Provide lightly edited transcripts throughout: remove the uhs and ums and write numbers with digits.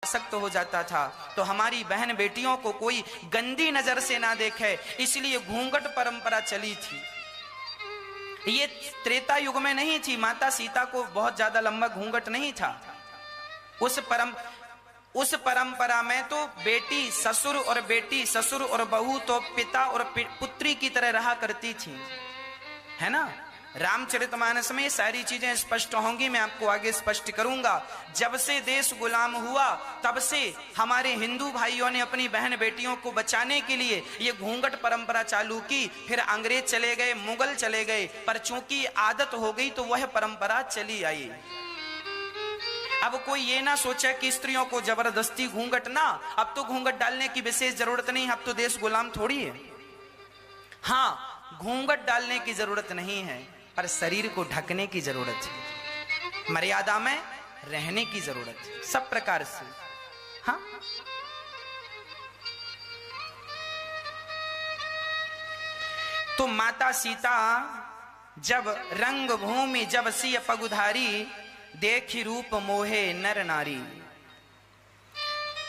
आसक्त हो जाता था। तो हमारी बहन बेटियों को कोई गंदी नजर से ना देखे, इसलिए घूंघट परंपरा चली थी। ये त्रेता युग में नहीं थी। माता सीता को बहुत ज्यादा लंबा घूंघट नहीं था। उस परंपरा में तो बेटी ससुर और बेटी ससुर और बहू तो पिता और पुत्री की तरह रहा करती थी, है ना। रामचरितमानस में सारी चीजें स्पष्ट होंगी, मैं आपको आगे स्पष्ट करूंगा। जब से देश गुलाम हुआ तब से हमारे हिंदू भाइयों ने अपनी बहन बेटियों को बचाने के लिए ये घूंघट परंपरा चालू की। फिर अंग्रेज चले गए, मुगल चले गए, पर चूंकि आदत हो गई तो वह परंपरा चली आई। अब कोई ये ना सोचे कि स्त्रियों को जबरदस्ती घूंघट ना, अब तो घूंघट डालने की विशेष जरूरत नहीं, अब तो देश गुलाम थोड़ी है। हाँ, घूंघट डालने की जरूरत नहीं है, पर शरीर को ढकने की जरूरत है, मर्यादा में रहने की जरूरत है, सब प्रकार से। हाँ, तो माता सीता जब रंग भूमि जब सिय पगुधारी, देखी रूप मोहे नर नारी।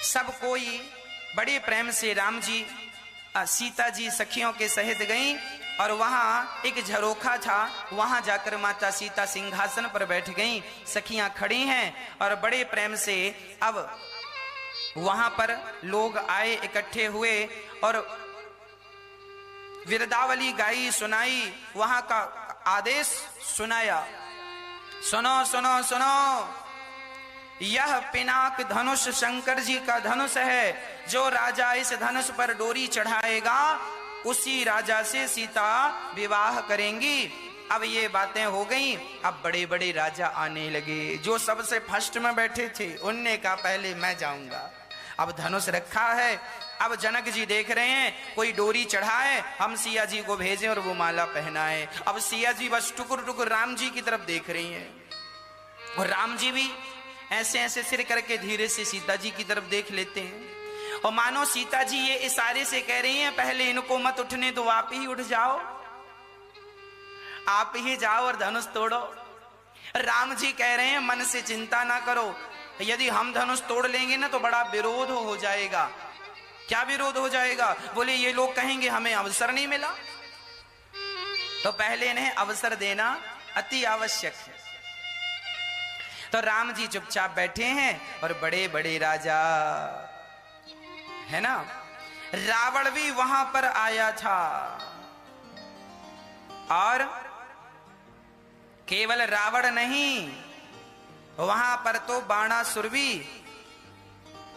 सब कोई बड़े प्रेम से राम जी सीता जी सखियों के सहित गईं, और वहां एक झरोखा था, वहां जाकर माता सीता सिंहासन पर बैठ गईं। सखियां खड़ी हैं और बड़े प्रेम से अब वहां पर लोग आए, इकट्ठे हुए और विरदावली गाई, सुनाई, वहां का आदेश सुनाया। सुनो सुनो सुनो, यह पिनाक धनुष शंकर जी का धनुष है। जो राजा इस धनुष पर डोरी चढ़ाएगा उसी राजा से सीता विवाह करेंगी। अब ये बातें हो गई। अब बड़े बड़े राजा आने लगे, जो सबसे फर्स्ट में बैठे थे उनने कहा पहले मैं जाऊंगा। अब धनुष रखा है, अब जनक जी देख रहे हैं कोई डोरी चढ़ाए, हम सिया जी को भेजें और वो माला पहनाए। अब सिया जी बस टुकुर टुकुर राम जी की तरफ देख रही हैं, और राम जी भी ऐसे ऐसे सिर करके धीरे से सीता जी की तरफ देख लेते हैं। और मानो सीता जी ये इशारे से कह रही हैं पहले इनको मत उठने दो, आप ही उठ जाओ, आप ही जाओ और धनुष तोड़ो। राम जी कह रहे हैं मन से चिंता ना करो, यदि हम धनुष तोड़ लेंगे ना तो बड़ा विरोध हो जाएगा। क्या विरोध हो जाएगा? बोले ये लोग कहेंगे हमें अवसर नहीं मिला। तो पहले इन्हें अवसर देना अति आवश्यक है। तो राम जी चुपचाप बैठे हैं और बड़े बड़े राजा, है ना। रावण भी वहां पर आया था, और केवल रावण नहीं, वहां पर तो बाणासुर भी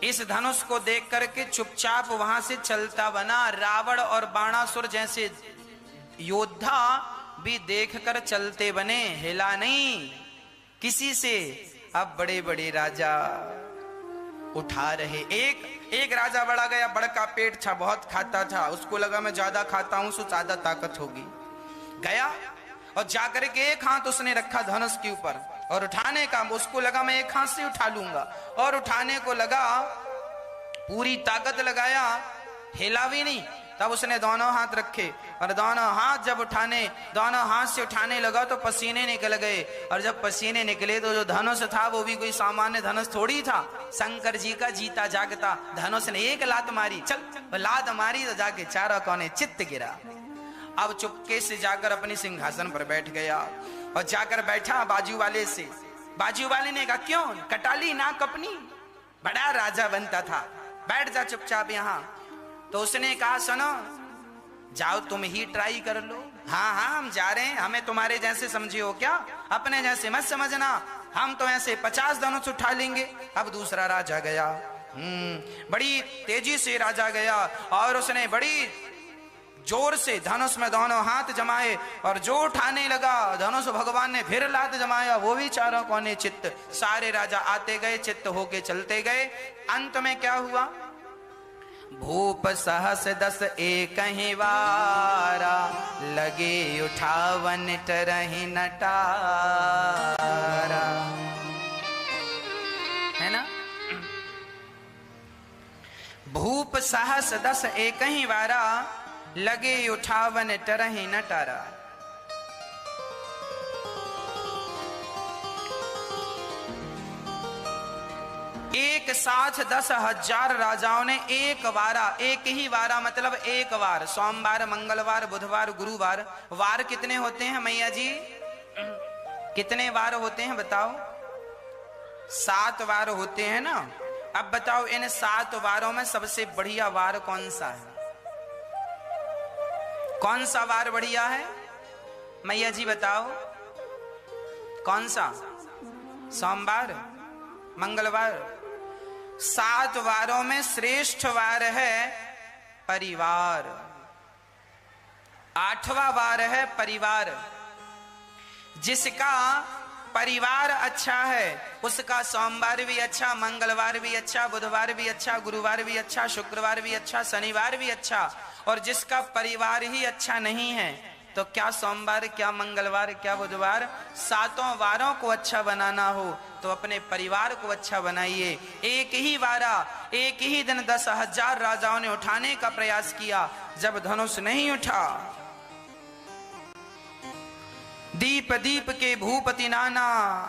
इस धनुष को देख करके चुपचाप वहां से चलता बना। रावण और बाणासुर जैसे योद्धा भी देखकर चलते बने, हिला नहीं किसी से। अब बड़े बड़े राजा उठा रहे। एक राजा बड़ा गया, बड़का पेट था, बहुत खाता था, उसको लगा मैं ज्यादा खाता हूं तो ज्यादा ताकत होगी। गया और जाकर के एक हाथ उसने रखा धनुष के ऊपर, और उठाने का उसको लगा मैं एक हाथ से उठा लूंगा, और उठाने को लगा, पूरी ताकत लगाया, हिला भी नहीं। तब उसने दोनों हाथ रखे और दोनों हाथ जब उठाने, दोनों हाथ से उठाने लगा तो पसीने निकल गए। और जब पसीने निकले तो जो धनुष था वो भी कोई सामान्य धनुष थोड़ी था, शंकर जी का जीता जागता धनुष ने एक लात मारी, चल लात मारी तो जाके चारों कोने चित्त गिरा। अब चुपके से जाकर अपनी सिंहासन पर बैठ गया, और जाकर बैठा बाजू वाले से। बाजू वाले ने कहा क्यों कटाली नाक अपनी, बड़ा राजा बनता था, बैठ जा चुपचाप यहाँ। तो उसने कहा सुनो, जाओ तुम ही ट्राई कर लो। हाँ हाँ हम जा रहे हैं, हमें तुम्हारे जैसे समझे हो क्या, अपने जैसे मत समझना, हम तो ऐसे 50 धनुष उठा लेंगे। अब दूसरा राजा गया, बड़ी तेजी से राजा गया, और उसने बड़ी जोर से धनुष में दोनों हाथ जमाए, और जो उठाने लगा धनुष भगवान ने फिर लात जमाया, वो भी चारों कोने चित्त। सारे राजा आते गए, चित्त होके चलते गए। अंत में क्या हुआ? भूप सहस 10 एक ही वारा, लगे उठावन टरहि नटारा। है ना। भूप सहस 10 एक ही वारा, लगे उठावन टरहि नटारा। एक साथ 10,000 राजाओं ने एक ही वारा मतलब एक वार, सोमवार, मंगलवार, बुधवार, गुरुवार, वार कितने होते हैं मैया जी? कितने वार होते हैं बताओ? 7 वार होते हैं ना। अब बताओ इन 7 वारों में सबसे बढ़िया वार कौन सा है? कौन सा वार बढ़िया है मैया जी बताओ? कौन सा? सोमवार, मंगलवार। 7 वारों में श्रेष्ठ वार है परिवार। 8वां वार है परिवार। जिसका परिवार अच्छा है उसका सोमवार भी अच्छा, मंगलवार भी अच्छा, बुधवार भी अच्छा, गुरुवार भी अच्छा, शुक्रवार भी अच्छा, शनिवार भी अच्छा। और जिसका परिवार ही अच्छा नहीं है तो क्या सोमवार, क्या मंगलवार, क्या बुधवार, 7 वारों को अच्छा बनाना हो तो अपने परिवार को अच्छा बनाइए। एक ही वारा, एक ही दिन 10,000 राजाओं ने उठाने का प्रयास किया। जब धनुष नहीं उठा, दीप दीप के भूपति नाना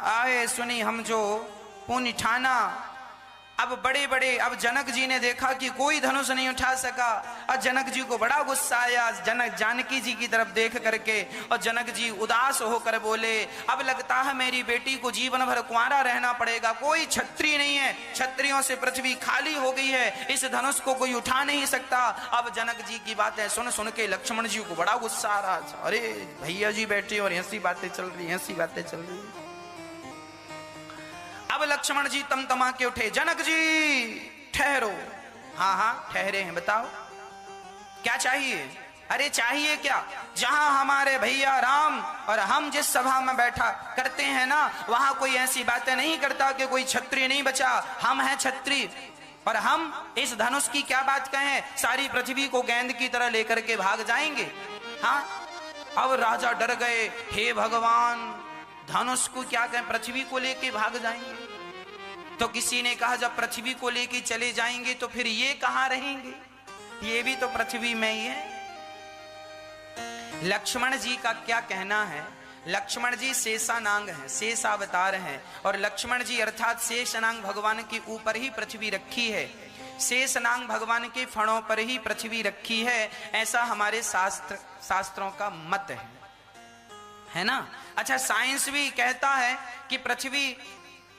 आए सुनी हम जो पुण्य ठाना। अब बड़े बड़े, अब जनक जी ने देखा कि कोई धनुष नहीं उठा सका और जनक जी को बड़ा गुस्सा आया जनक जानकी जी की तरफ देख करके। और जनक जी उदास होकर बोले, अब लगता है मेरी बेटी को जीवन भर कुंवारा रहना पड़ेगा। कोई क्षत्रिय नहीं है, क्षत्रियों से पृथ्वी खाली हो गई है, इस धनुष को कोई उठा नहीं सकता। अब जनक जी की बातें सुन सुन के लक्ष्मण जी को बड़ा गुस्सा आ रहा था। अरे भैया जी बैठे और ऐसी बातें चल रही, ऐसी बातें चल रही। अब लक्ष्मण जी तमतमा के उठे, जनक जी ठहरो। हाँ हाँ ठहरे हैं, बताओ क्या चाहिए? अरे चाहिए क्या? जहां हमारे भैया राम और हम जिस सभा में बैठा करते हैं ना, वहां कोई ऐसी बातें नहीं करता कि कोई क्षत्रिय नहीं बचा। हम हैं क्षत्रिय और हम इस धनुष की क्या बात कहें, सारी पृथ्वी को गेंद की तरह लेकर के भाग जाएंगे। हाँ, अब राजा डर गए, हे भगवान धनुष को क्या कहें, पृथ्वी को लेके भाग जाएंगे। तो किसी ने कहा जब पृथ्वी को लेके चले जाएंगे तो फिर ये कहां रहेंगे, ये भी तो पृथ्वी में ही है। लक्ष्मण जी का क्या कहना है, लक्ष्मण जी शेषानांग हैं, शेषावतार हैं। और लक्ष्मण जी अर्थात शेषनांग भगवान के ऊपर ही पृथ्वी रखी है, शेषनांग भगवान के फणों पर ही पृथ्वी रखी है, ऐसा हमारे शास्त्रों का मत है ना। अच्छा, साइंस भी कहता है कि पृथ्वी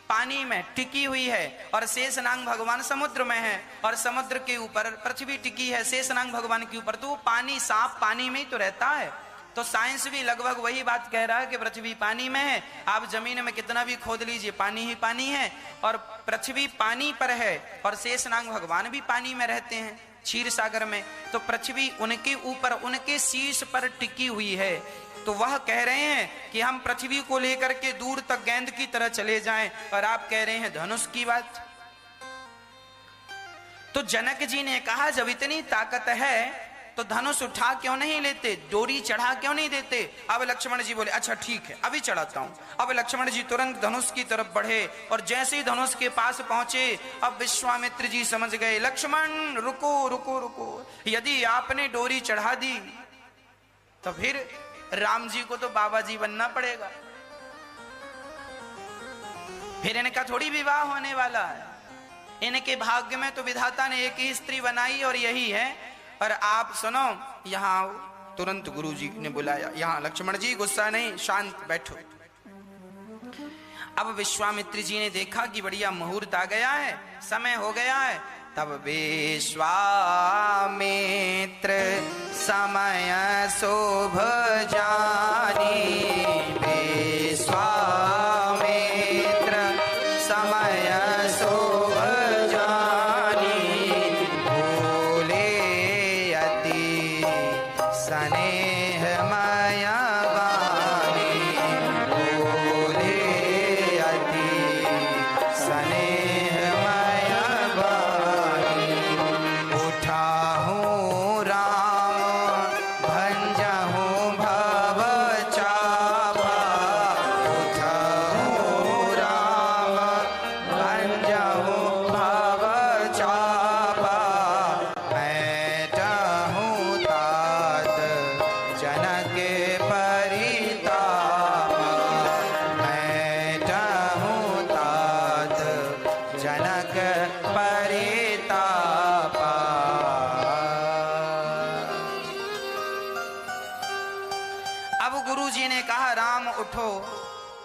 पानी में टिकी हुई है और शेषनांग भगवान समुद्र में है और समुद्र के ऊपर पृथ्वी टिकी है शेषनांग भगवान के ऊपर। तो वो पानी, सांप पानी में ही तो रहता है। तो साइंस भी लगभग वही बात कह रहा है कि पृथ्वी पानी में है। आप जमीन में कितना भी खोद लीजिए, पानी ही पानी है और पृथ्वी पानी पर है और शेषनांग भगवान भी पानी में रहते हैं क्षीर सागर में। तो पृथ्वी उनके ऊपर, उनके शीश पर टिकी हुई है। तो वह कह रहे हैं कि हम पृथ्वी को लेकर के दूर तक गेंद की तरह चले जाएं, और आप कह रहे हैं धनुष की बात। तो जनक जी ने कहा जब इतनी ताकत है तो धनुष उठा क्यों नहीं लेते, डोरी चढ़ा क्यों नहीं देते। अब लक्ष्मण जी बोले अच्छा ठीक है अभी चढ़ाता हूं। अब लक्ष्मण जी तुरंत धनुष की तरफ बढ़े और जैसे ही धनुष के पास पहुंचे, अब विश्वामित्र जी समझ गए, लक्ष्मण रुको रुको रुको, यदि आपने डोरी चढ़ा दी तो फिर राम जी को तो बाबा जी बनना पड़ेगा, फिर इनका थोड़ी विवाह होने वाला है। इनके भाग्य में तो विधाता ने एक ही स्त्री बनाई और यही है। पर आप सुनो, यहाँ तुरंत गुरु जी ने बुलाया, यहाँ लक्ष्मण जी गुस्सा नहीं, शांत बैठो। अब विश्वामित्र जी ने देखा कि बढ़िया मुहूर्त आ गया है, समय हो गया है। तब विश्वामित्र समय शोभ जानी, विश्वामित्र समय शोभ जानी, भूले अति स्नेह माया वाणी, भूले अति स्नेह माया वाणी, उठाहूँ राम भंजहूँ भव चारी,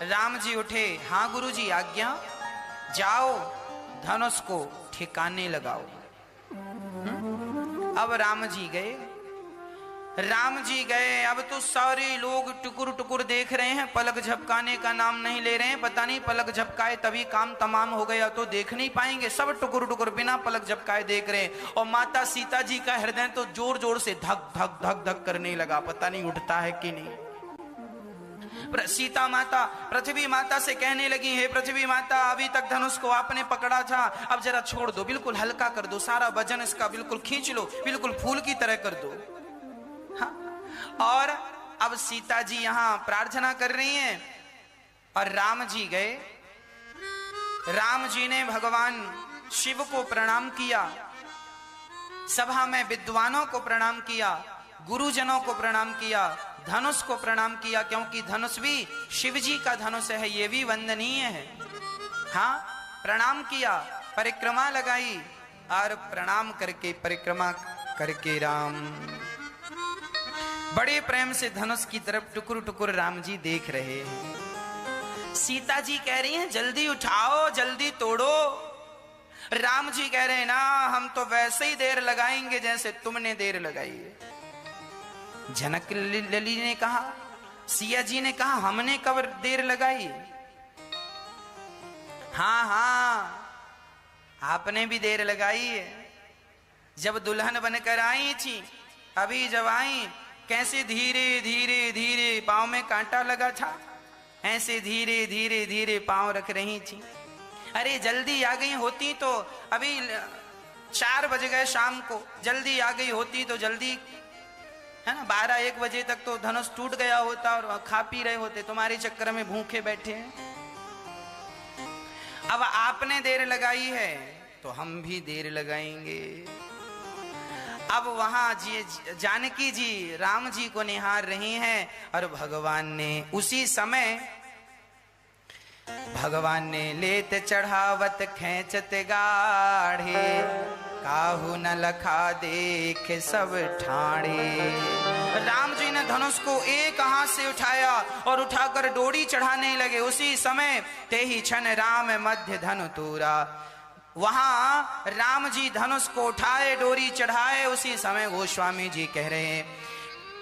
राम जी उठे, हाँ गुरु जी आज्ञा, जाओ धनुष को ठिकाने लगाओ। अब राम जी गए, अब तो सारे लोग टुकुर टुकुर देख रहे हैं, पलक झपकाने का नाम नहीं ले रहे हैं। पता नहीं पलक झपकाए तभी काम तमाम हो गया तो देख नहीं पाएंगे। सब टुकुर टुकुर बिना पलक झपकाए देख रहे हैं। और माता सीता जी का हृदय तो जोर जोर से धक धक धक धक करने लगा, पता नहीं उठता है कि नहीं। सीता माता पृथ्वी माता से कहने लगी, हे पृथ्वी माता, अभी तक धनुष को आपने पकड़ा था, अब जरा छोड़ दो, बिल्कुल हल्का कर दो, सारा वजन इसका बिल्कुल खींच लो, बिल्कुल फूल की तरह कर दो। हाँ? और अब सीता जी यहां प्रार्थना कर रही हैं और राम जी गए। राम जी ने भगवान शिव को प्रणाम किया, सभा में विद्वानों को प्रणाम किया, गुरुजनों को प्रणाम किया, धनुष को प्रणाम किया, क्योंकि धनुष भी शिव जी का धनुष है, ये भी वंदनीय है। हाँ, प्रणाम किया, परिक्रमा लगाई और प्रणाम करके परिक्रमा करके राम बड़े प्रेम से धनुष की तरफ टुकुर टुकुर राम जी देख रहे हैं। सीता जी कह रही हैं जल्दी उठाओ, जल्दी तोड़ो। राम जी कह रहे हैं ना, हम तो वैसे ही देर लगाएंगे जैसे तुमने देर लगाई है। जनक लली ने कहा, सिया जी ने कहा, हमने कब देर लगाई? हाँ हाँ, आपने भी देर लगाई है। जब दुल्हन बनकर आई थी, अभी जब आई, कैसे धीरे धीरे धीरे पांव में कांटा लगा था, ऐसे धीरे धीरे धीरे पांव रख रही थी। अरे जल्दी आ गई होती तो अभी 4 बज गए शाम को, जल्दी आ गई होती तो जल्दी, है ना, 12-1 बजे तक तो धनुष टूट गया होता और खा पी रहे होते। तुम्हारे चक्कर में भूखे बैठे हैं। अब आपने देर लगाई है तो हम भी देर लगाएंगे। अब वहां जी जानकी जी राम जी को निहार रही हैं और भगवान ने उसी समय लेत चढ़ावत खेचत गाढ़े, काहू न लखा देख सब ठाणे। राम जी ने धनुष को एक हाथ से उठाया और उठाकर डोरी चढ़ाने लगे। उसी समय ते ही क्षण राम मध्य धनु तूरा। वहां राम जी धनुष को उठाए, डोरी चढ़ाए। उसी समय गोस्वामी जी कह रहे हैं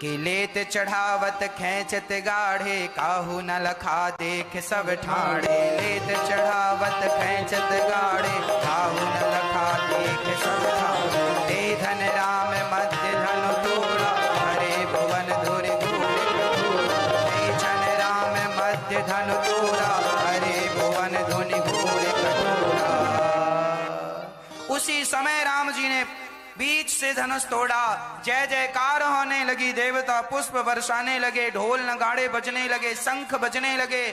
कि लेत चढ़ावत खेचत गाढ़े, काहू न लखा देख सब ठाणे। लेत चढ़ावत खेचत गाढ़े, काहू न लखा देख सब ठाणे। ते धन राम मध्य धनु तोड़ा, हरे भुवन धुरि धूरि कठोरा। ते धन राम मध्य धनु तोड़ा, हरे भुवन धुनि घोर कठोरा। उसी समय राम जी ने बीच से धनुष तोड़ा। जय जयकार होने लगी, देवता पुष्प बरसाने लगे, ढोल नगाड़े बजने लगे, शंख बजने लगे,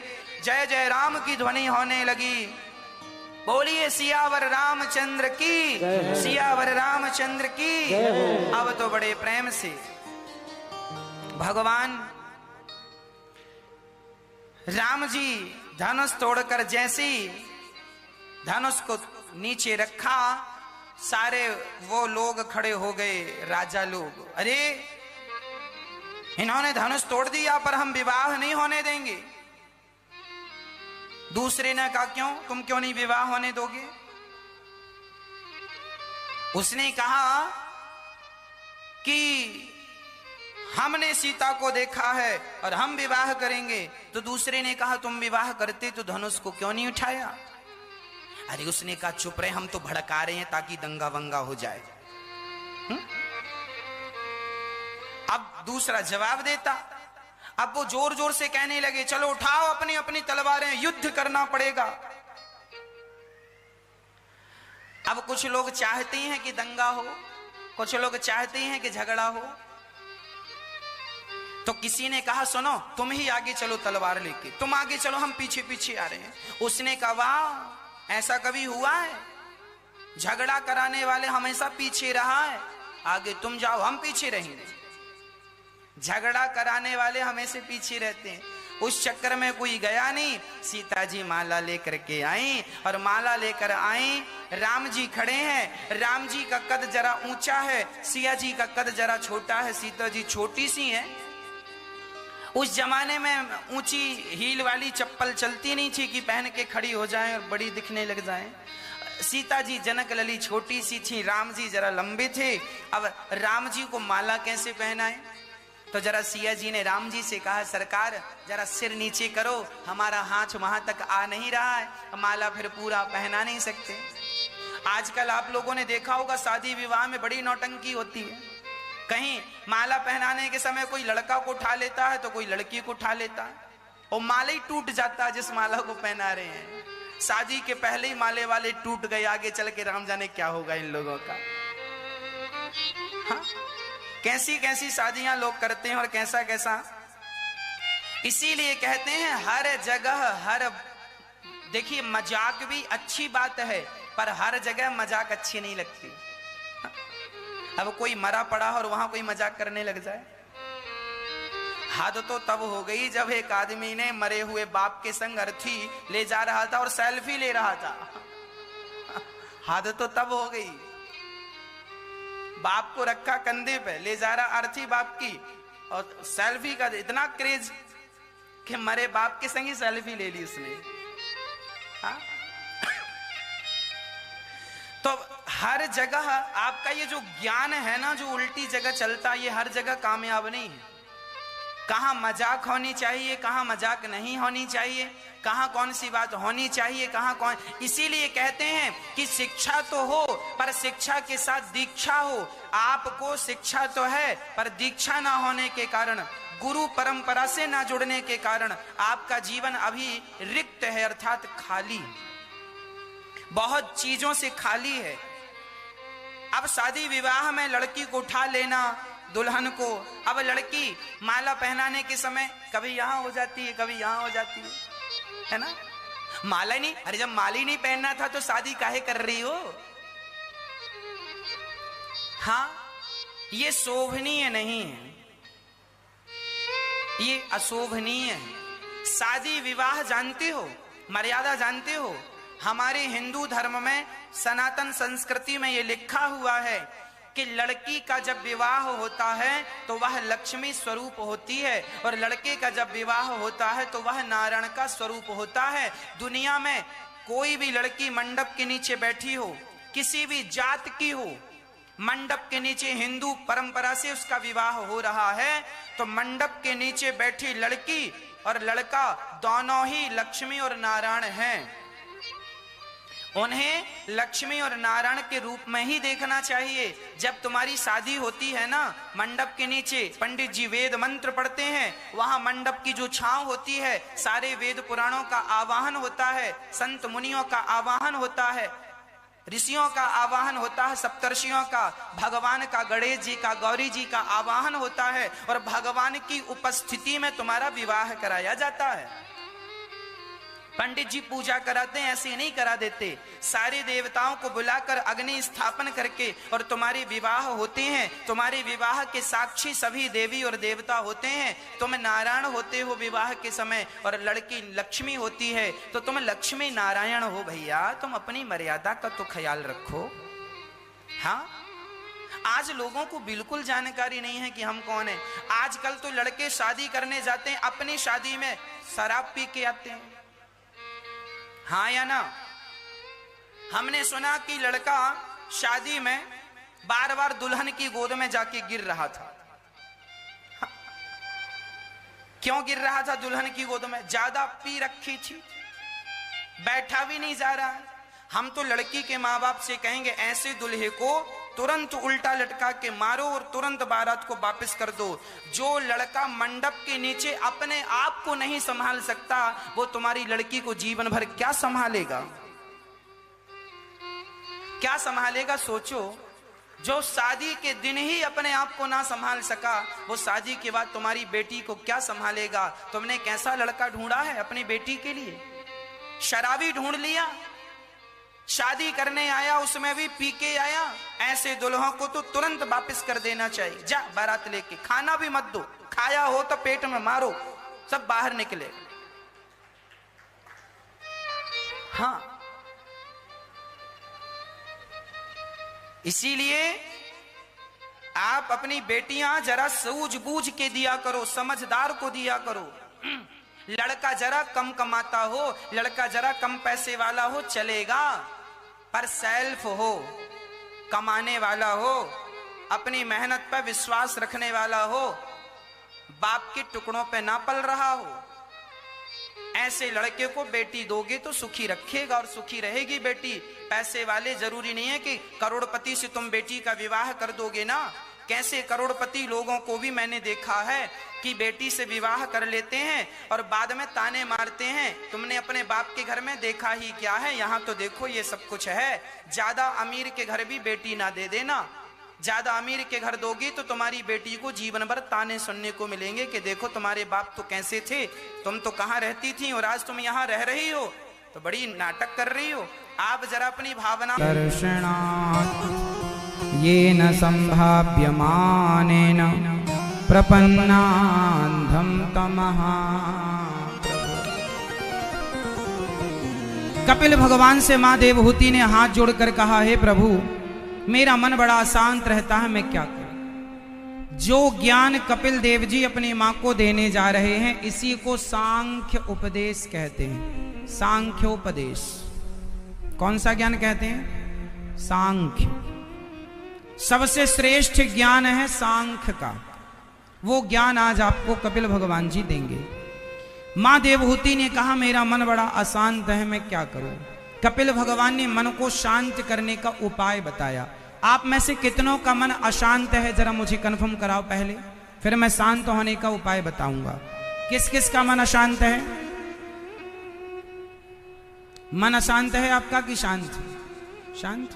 जय जय राम की ध्वनि होने लगी। बोलिए सियावर रामचंद्र की, सियावर रामचंद्र की। अब तो बड़े प्रेम से भगवान राम जी धनुष तोड़कर जैसी धनुष को नीचे रखा, सारे वो लोग खड़े हो गए, राजा लोग। अरे इन्होंने धनुष तोड़ दिया पर हम विवाह नहीं होने देंगे। दूसरे ने कहा क्यों, तुम क्यों नहीं विवाह होने दोगे? उसने कहा कि हमने सीता को देखा है और हम विवाह करेंगे। तो दूसरे ने कहा तुम विवाह करते तो धनुष को क्यों नहीं उठाया? अरे उसने कहा चुप रहे, हम तो भड़का रहे हैं ताकि दंगा वंगा हो जाए। अब दूसरा जवाब देता। अब वो जोर जोर से कहने लगे चलो उठाओ अपनी अपनी तलवारें, युद्ध करना पड़ेगा। अब कुछ लोग चाहते हैं कि दंगा हो, कुछ लोग चाहते हैं कि झगड़ा हो। तो किसी ने कहा सुनो तुम ही आगे चलो तलवार लेके, तुम आगे चलो, हम पीछे पीछे आ रहे हैं। उसने कहा वाह, ऐसा कभी हुआ है? झगड़ा कराने वाले हमेशा पीछे रहा है, आगे तुम जाओ हम पीछे रहेंगे। झगड़ा कराने वाले हमेशा पीछे रहते हैं। उस चक्कर में कोई गया नहीं। सीता जी माला लेकर के आई और माला लेकर आई। राम जी खड़े हैं। राम जी का कद जरा ऊंचा है, सिया जी का कद जरा छोटा है, सीता जी छोटी सी है। उस जमाने में ऊंची हील वाली चप्पल चलती नहीं थी कि पहन के खड़ी हो जाएं और बड़ी दिखने लग जाएं। सीता जी जनक लली छोटी सी थी, राम जी जरा लंबे थे। अब राम जी को माला कैसे पहनाए? तो जरा सिया जी ने राम जी से कहा, सरकार जरा सिर नीचे करो, हमारा हाथ वहां तक आ नहीं रहा है, माला फिर पूरा पहना नहीं सकते। आजकल आप लोगों ने देखा होगा शादी विवाह में बड़ी नौटंकी होती है। कहीं माला पहनाने के समय कोई लड़का को उठा लेता है तो कोई लड़की को उठा लेता है, और माला ही टूट जाता है जिस माला को पहना रहे हैं। शादी के पहले ही माले वाले टूट गए, आगे चल के राम जाने क्या होगा इन लोगों का। हाँ? कैसी कैसी शादियां लोग करते हैं और कैसा कैसा। इसीलिए कहते हैं हर जगह हर, देखिए मजाक भी अच्छी बात है पर हर जगह मजाक अच्छी नहीं लगती। अब कोई मरा पड़ा और वहां कोई मजाक करने लग जाए, हद तो तब हो गई जब एक आदमी ने मरे हुए बाप के संग अर्थी ले जा रहा था और सेल्फी ले रहा था। हद तो तब हो गई, बाप को रखा कंधे पे, ले जा रहा अर्थी बाप की, और सेल्फी का इतना क्रेज कि मरे बाप के संग ही सेल्फी ले ली उसने। हाँ? तो हर जगह आपका ये जो ज्ञान है ना, जो उल्टी जगह चलता है, ये हर जगह कामयाब नहीं है। कहां मजाक होनी चाहिए, कहां मजाक नहीं होनी चाहिए, कहां कौन सी बात होनी चाहिए, कहां कौन। इसीलिए कहते हैं कि शिक्षा तो हो पर शिक्षा के साथ दीक्षा हो। आपको शिक्षा तो है पर दीक्षा ना होने के कारण, गुरु परंपरा से ना जुड़ने के कारण आपका जीवन अभी रिक्त है, अर्थात खाली, बहुत चीजों से खाली है। अब शादी विवाह में लड़की को उठा लेना, दुल्हन को, अब लड़की माला पहनाने के समय कभी यहां हो जाती है, कभी यहां हो जाती है ना। माला नहीं, अरे जब माली नहीं पहनना था तो शादी काहे कर रही हो। हाँ, ये शोभनीय नहीं है, ये अशोभनीय है। शादी विवाह जानते हो, मर्यादा जानते हो। हमारे हिंदू धर्म में, सनातन संस्कृति में ये लिखा हुआ है कि लड़की का जब विवाह होता है तो वह लक्ष्मी स्वरूप होती है, और लड़के का जब विवाह होता है तो वह नारायण का स्वरूप होता है। दुनिया में कोई भी लड़की मंडप के नीचे बैठी हो, किसी भी जात की हो, मंडप के नीचे हिंदू परंपरा से उसका विवाह हो रहा है, तो मंडप के नीचे बैठी लड़की और लड़का दोनों ही लक्ष्मी और नारायण हैं। उन्हें लक्ष्मी और नारायण के रूप में ही देखना चाहिए। जब तुम्हारी शादी होती है ना, मंडप के नीचे पंडित जी वेद मंत्र पढ़ते हैं, वहां मंडप की जो छांव होती है, सारे वेद पुराणों का आवाहन होता है, संत मुनियों का आवाहन होता है, ऋषियों का आवाहन होता है, सप्तर्षियों का, भगवान का, गणेश जी का, गौरी जी का आवाहन होता है, और भगवान की उपस्थिति में तुम्हारा विवाह कराया जाता है। पंडित जी पूजा कराते हैं, ऐसे नहीं करा देते। सारे देवताओं को बुलाकर अग्नि स्थापन करके और तुम्हारे विवाह होते हैं। तुम्हारे विवाह के साक्षी सभी देवी और देवता होते हैं। तुम नारायण होते हो विवाह के समय और लड़की लक्ष्मी होती है, तो तुम लक्ष्मी नारायण हो भैया। तुम अपनी मर्यादा का तो ख्याल रखो। हाँ, आज लोगों को बिल्कुल जानकारी नहीं है कि हम कौन है। आजकल तो लड़के शादी करने जाते हैं, अपनी शादी में शराब पी के आते हैं। हाँ या ना? हमने सुना कि लड़का शादी में बार बार दुल्हन की गोद में जाके गिर रहा था। क्यों गिर रहा था दुल्हन की गोद में? ज्यादा पी रखी थी, बैठा भी नहीं जा रहा। हम तो लड़की के माँ बाप से कहेंगे ऐसे दुल्हे को तुरंत उल्टा लटका के मारो और तुरंत बारात को वापस कर दो। जो लड़का मंडप के नीचे अपने आप को नहीं संभाल सकता, वो तुम्हारी लड़की को जीवन भर क्या संभालेगा? क्या संभालेगा? सोचो। जो शादी के दिन ही अपने आप को ना संभाल सका, वो शादी के बाद तुम्हारी बेटी को क्या संभालेगा? तुमने कैसा लड़का ढूंढा है अपनी बेटी के लिए? शराबी ढूंढ लिया, शादी करने आया उसमें भी पी के आया। ऐसे दुल्हों को तो तुरंत वापस कर देना चाहिए। जा बारात लेके, खाना भी मत दो, खाया हो तो पेट में मारो, सब बाहर निकले। हाँ, इसीलिए आप अपनी बेटियां जरा सूझबूझ के दिया करो, समझदार को दिया करो। लड़का जरा कम कमाता हो, लड़का जरा कम पैसे वाला हो चलेगा, पर सेल्फ हो, कमाने वाला हो, अपनी मेहनत पर विश्वास रखने वाला हो, बाप के टुकड़ों पे ना पल रहा हो, ऐसे लड़के को बेटी दोगे तो सुखी रखेगा और सुखी रहेगी बेटी। पैसे वाले जरूरी नहीं है कि करोड़पति से तुम बेटी का विवाह कर दोगे ना। कैसे करोड़पति लोगों को भी मैंने देखा है कि बेटी से विवाह कर लेते हैं और बाद में ताने मारते हैं, तुमने अपने बाप के घर में देखा ही क्या है, यहाँ तो देखो ये सब कुछ है। ज्यादा अमीर के घर भी बेटी ना दे देना, ज्यादा अमीर के घर दोगी तो तुम्हारी बेटी को जीवन भर ताने सुनने को मिलेंगे कि देखो तुम्हारे बाप तो कैसे थे, तुम तो कहाँ रहती थी और आज तुम यहाँ रह रही हो, तो बड़ी नाटक कर रही हो। आप जरा अपनी भावना ये न संभाव्यमानेन प्रपन्नान्धं तमः। कपिल भगवान से मां देवहूति ने हाथ जोड़कर कहा, हे प्रभु मेरा मन बड़ा अशांत रहता है, मैं क्या करूं। जो ज्ञान कपिल देव जी अपनी मां को देने जा रहे हैं इसी को सांख्य उपदेश कहते हैं। सांख्योपदेश। कौन सा ज्ञान कहते हैं? सांख्य। सबसे श्रेष्ठ ज्ञान है सांख्य का, वो ज्ञान आज आपको कपिल भगवान जी देंगे। मां देवहूति ने कहा मेरा मन बड़ा अशांत है, मैं क्या करूं। कपिल भगवान ने मन को शांत करने का उपाय बताया। आप में से कितनों का मन अशांत है जरा मुझे कंफर्म कराओ पहले, फिर मैं शांत होने का उपाय बताऊंगा। किस किस का मन अशांत है? मन अशांत है आपका कि शांत? शांत।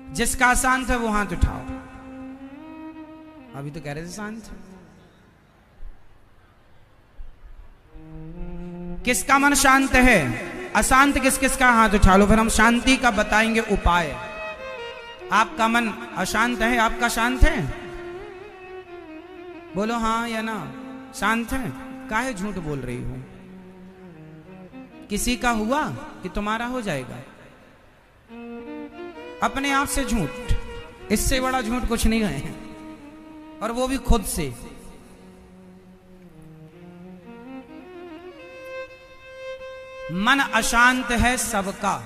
जिसका अशांत है वो हाथ उठाओ। अभी तो कह रहे थे शांत। किसका मन शांत है? अशांत किस किस का? हाथ उठा लो, फिर हम शांति का बताएंगे उपाय। आपका मन अशांत है? आपका शांत है? बोलो हाँ या ना। शांत है? काहे झूठ बोल रही हो? किसी का हुआ कि तुम्हारा हो जाएगा? अपने आप से झूठ, इससे बड़ा झूठ कुछ नहीं है, और वो भी खुद से। मन अशांत है सबका।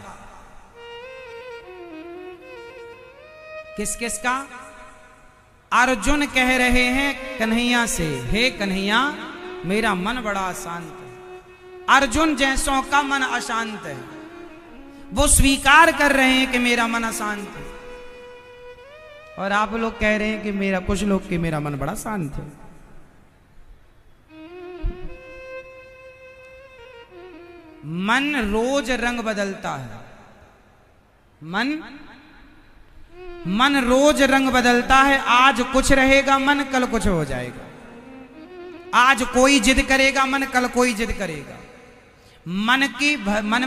किस किस का? अर्जुन कह रहे हैं कन्हैया से, हे कन्हैया मेरा मन बड़ा अशांत है। अर्जुन जैसों का मन अशांत है, वो स्वीकार कर रहे हैं कि मेरा मन अशांत है। और आप लोग कह रहे हैं कि मेरा, कुछ लोग कि मेरा मन बड़ा शांत है। मन रोज रंग बदलता है। मन रोज रंग बदलता है। आज कुछ रहेगा मन, कल कुछ हो जाएगा। आज कोई जिद करेगा मन, कल कोई जिद करेगा। मन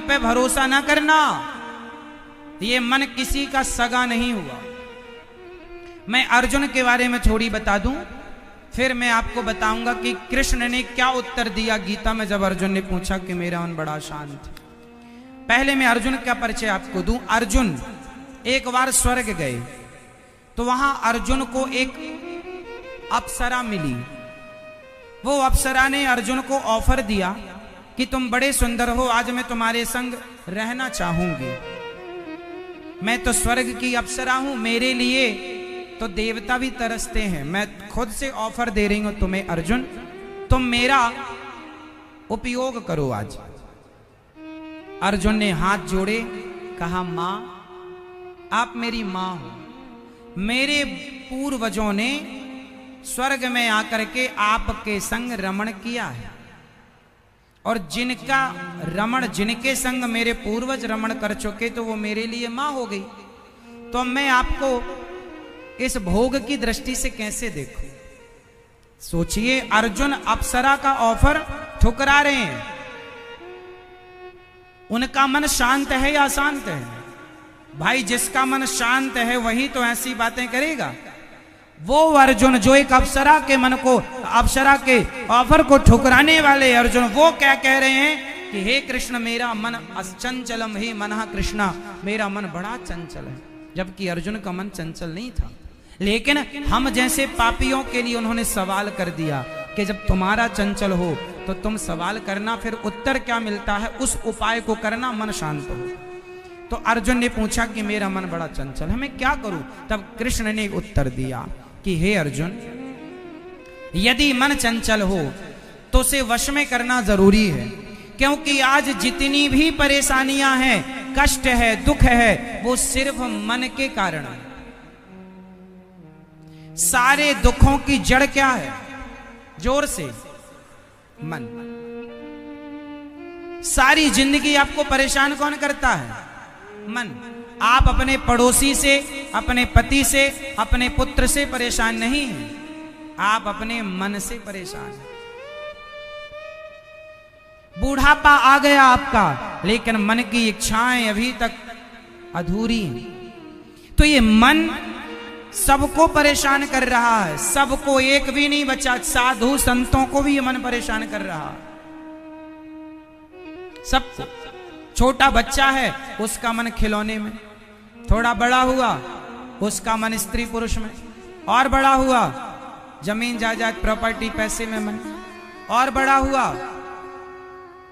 पे भरोसा ना करना, ये मन किसी का सगा नहीं हुआ। मैं अर्जुन के बारे में थोड़ी बता दूं, फिर मैं आपको बताऊंगा कि कृष्ण ने क्या उत्तर दिया गीता में जब अर्जुन ने पूछा कि मेरा मन बड़ा शांत है। पहले मैं अर्जुन का परिचय आपको दूं। अर्जुन एक बार स्वर्ग गए तो वहां अर्जुन को एक अप्सरा मिली। वो अप्सरा ने अर्जुन को ऑफर दिया कि तुम बड़े सुंदर हो, आज मैं तुम्हारे संग रहना चाहूंगी। मैं तो स्वर्ग की अप्सरा हूं, मेरे लिए तो देवता भी तरसते हैं। मैं खुद से ऑफर दे रही हूं तुम्हें अर्जुन, तुम मेरा उपयोग करो आज। अर्जुन ने हाथ जोड़े, कहा मां आप मेरी मां हो। मेरे पूर्वजों ने स्वर्ग में आकर के आपके संग रमण किया है, और जिनका रमण, जिनके संग मेरे पूर्वज रमण कर चुके तो वो मेरे लिए मां हो गई। तो मैं आपको इस भोग की दृष्टि से कैसे देखूं? सोचिए, अर्जुन अप्सरा का ऑफर ठुकरा रहे हैं। उनका मन शांत है या अशांत है? भाई जिसका मन शांत है वही तो ऐसी बातें करेगा। वो अर्जुन जो एक अप्सरा के मन को, अप्सरा के ऑफर को ठुकराने वाले अर्जुन, वो क्या कह रहे हैं कि हे कृष्ण मेरा मन अचंचलम, हे मनः कृष्णा मेरा मन बड़ा चंचल है। जबकि अर्जुन का मन चंचल नहीं था। लेकिन हम जैसे पापियों के लिए उन्होंने सवाल कर दिया कि जब तुम्हारा चंचल हो तो तुम सवाल करना, फिर उत्तर क्या मिलता है उस उपाय को करना, मन शांत हो। तो अर्जुन ने पूछा कि मेरा मन बड़ा चंचल है, मैं क्या करूं? तब कृष्ण ने उत्तर दिया कि हे अर्जुन, यदि मन चंचल हो तो उसे वश में करना जरूरी है, क्योंकि आज जितनी भी परेशानियां हैं, कष्ट है, दुख है, वो सिर्फ मन के कारण है। सारे दुखों की जड़ क्या है? जोर से, मन। सारी जिंदगी आपको परेशान कौन करता है? मन। आप अपने पड़ोसी से, अपने पति से, अपने पुत्र से परेशान नहीं हैं, आप अपने मन से परेशान हैं। बूढ़ापा आ गया आपका, लेकिन मन की इच्छाएं अभी तक अधूरी हैं। तो ये मन सबको परेशान कर रहा है, सबको, एक भी नहीं बचा। साधु संतों को भी ये मन परेशान कर रहा है, सबको। छोटा बच्चा है, उसका मन खिलौने में, थोड़ा बड़ा हुआ उसका मन स्त्री पुरुष में, और बड़ा हुआ जमीन जायदाद प्रॉपर्टी पैसे में मन, और बड़ा हुआ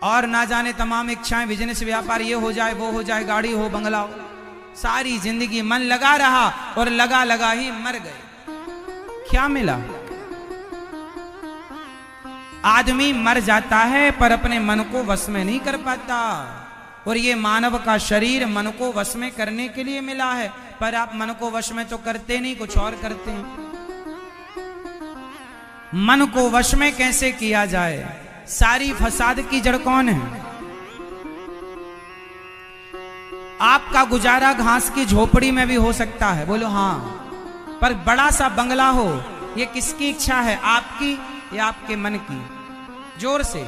और ना जाने तमाम इच्छाएं, बिजनेस व्यापार, ये हो जाए वो हो जाए, गाड़ी हो बंगला हो। सारी जिंदगी मन लगा रहा और लगा लगा ही मर गए। क्या मिला? आदमी मर जाता है पर अपने मन को वश में नहीं कर पाता। और ये मानव का शरीर मन को वश में करने के लिए मिला है, पर आप मन को वश में तो करते नहीं, कुछ और करते हैं। मन को वश में कैसे किया जाए? सारी फसाद की जड़ कौन है? आपका गुजारा घास की झोपड़ी में भी हो सकता है, बोलो हाँ, पर बड़ा सा बंगला हो, ये किसकी इच्छा है? आपकी या आपके मन की? जोर से।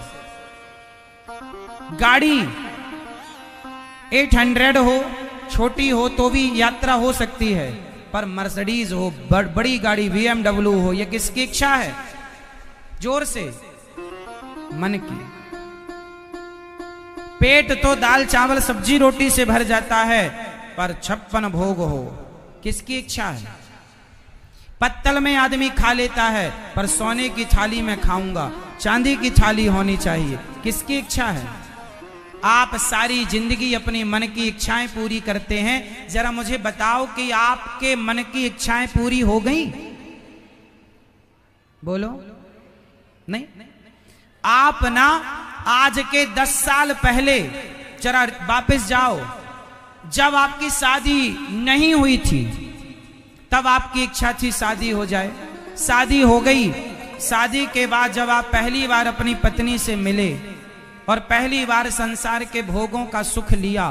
गाड़ी 800 हो, छोटी हो तो भी यात्रा हो सकती है, पर मर्सिडीज हो, बड़ी गाड़ी BMW हो, ये किसकी इच्छा है? जोर से। मन की। पेट तो दाल चावल सब्जी रोटी से भर जाता है, पर 56 भोग हो, किसकी इच्छा है? पत्तल में आदमी खा लेता है, पर सोने की थाली में खाऊंगा, चांदी की थाली होनी चाहिए, किसकी इच्छा है? आप सारी जिंदगी अपनी मन की इच्छाएं पूरी करते हैं। जरा मुझे बताओ कि आपके मन की इच्छाएं पूरी हो गई? बोलो नहीं। आप ना आज के 10 साल पहले जरा वापस जाओ, जब आपकी शादी नहीं हुई थी, तब आपकी इच्छा थी शादी हो जाए, शादी हो गई। शादी के बाद जब आप पहली बार अपनी पत्नी से मिले और पहली बार संसार के भोगों का सुख लिया,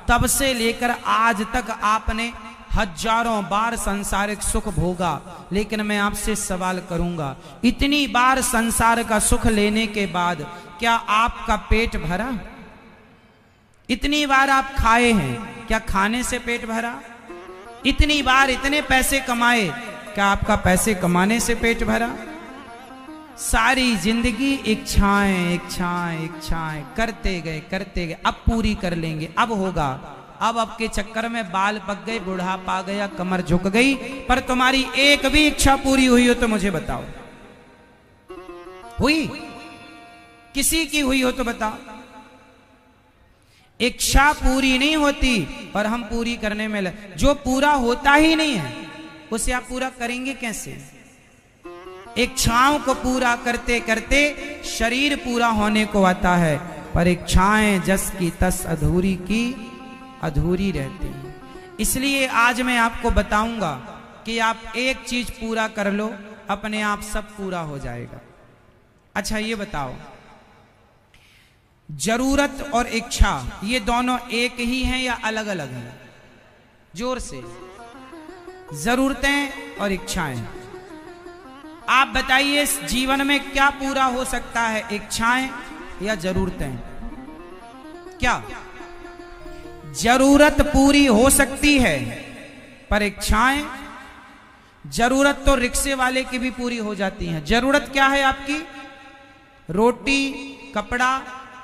तब से लेकर आज तक आपने हजारों बार संसारिक सुख भोगा। लेकिन मैं आपसे सवाल करूंगा, इतनी बार संसार का सुख लेने के बाद क्या आपका पेट भरा? इतनी बार आप खाए हैं, क्या खाने से पेट भरा? इतनी बार इतने पैसे कमाए, क्या आपका पैसे कमाने से पेट भरा? सारी जिंदगी इच्छाएं इच्छाएं इच्छाएं करते गए, अब पूरी कर लेंगे, अब होगा। अब आपके चक्कर में बाल पक गए, बुढ़ापा आ गया, कमर झुक गई, पर तुम्हारी एक भी इच्छा पूरी हुई हो तो मुझे बताओ। हुई? किसी की हुई हो तो बताओ। इच्छा पूरी नहीं होती और हम पूरी करने में जो पूरा होता ही नहीं है उसे आप पूरा करेंगे कैसे? इच्छाओं को पूरा करते करते शरीर पूरा होने को आता है, पर इच्छाएं जस की तस अधूरी की अधूरी रहती है। इसलिए आज मैं आपको बताऊंगा कि आप एक चीज पूरा कर लो, अपने आप सब पूरा हो जाएगा। अच्छा ये बताओ, जरूरत और इच्छा ये दोनों एक ही हैं या अलग अलग हैं? जोर से। जरूरतें और इच्छाएं। आप बताइए जीवन में क्या पूरा हो सकता है, इच्छाएं या जरूरतें? क्या? जरूरत पूरी हो सकती है, पर इच्छाएं, जरूरत तो रिक्शे वाले की भी पूरी हो जाती हैं। जरूरत क्या है आपकी? रोटी, कपड़ा,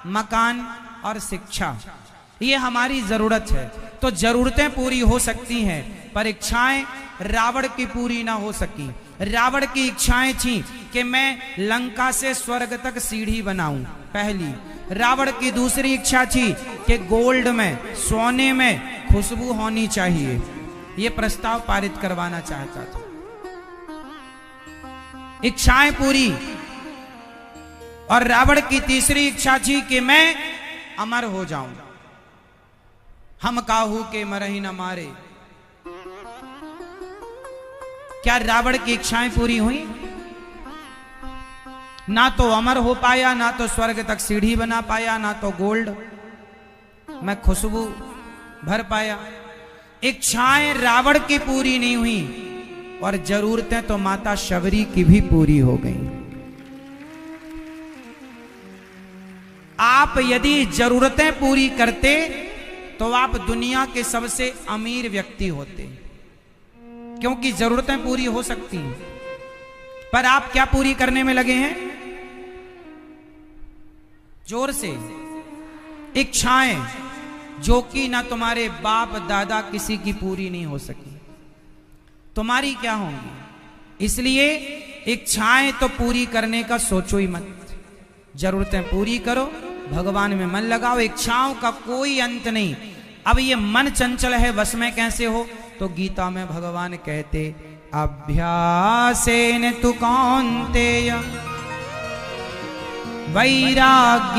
मकान और शिक्षा, ये हमारी जरूरत है। तो जरूरतें पूरी हो सकती हैं, पर इच्छाएं रावण की पूरी ना हो सकी। रावण की इच्छाएं थी कि मैं लंका से स्वर्ग तक सीढ़ी बनाऊं, पहली। रावण की दूसरी इच्छा थी कि गोल्ड में, सोने में खुशबू होनी चाहिए। यह प्रस्ताव पारित करवाना चाहता था। इच्छाएं पूरी। और रावण की तीसरी इच्छा थी कि मैं अमर हो जाऊं। हम काहू के मरही न मारे। क्या रावण की इच्छाएं पूरी हुई? ना तो अमर हो पाया, ना तो स्वर्ग तक सीढ़ी बना पाया, ना तो गोल्ड में खुशबू भर पाया। इच्छाएं रावण की पूरी नहीं हुई और जरूरतें तो माता शबरी की भी पूरी हो गई। आप यदि जरूरतें पूरी करते तो आप दुनिया के सबसे अमीर व्यक्ति होते, क्योंकि जरूरतें पूरी हो सकती हैं। पर आप क्या पूरी करने में लगे हैं? जोर से। इच्छाएं, जो कि ना तुम्हारे बाप दादा किसी की पूरी नहीं हो सकी, तुम्हारी क्या होंगी? इसलिए इच्छाएं तो पूरी करने का सोचो ही मत। जरूरतें पूरी करो, भगवान में मन लगाओ। इच्छाओं का कोई अंत नहीं। अब ये मन चंचल है, वश में कैसे हो? तो गीता में भगवान कहते, अभ्यासेन तु कौन्तेय वैराग्य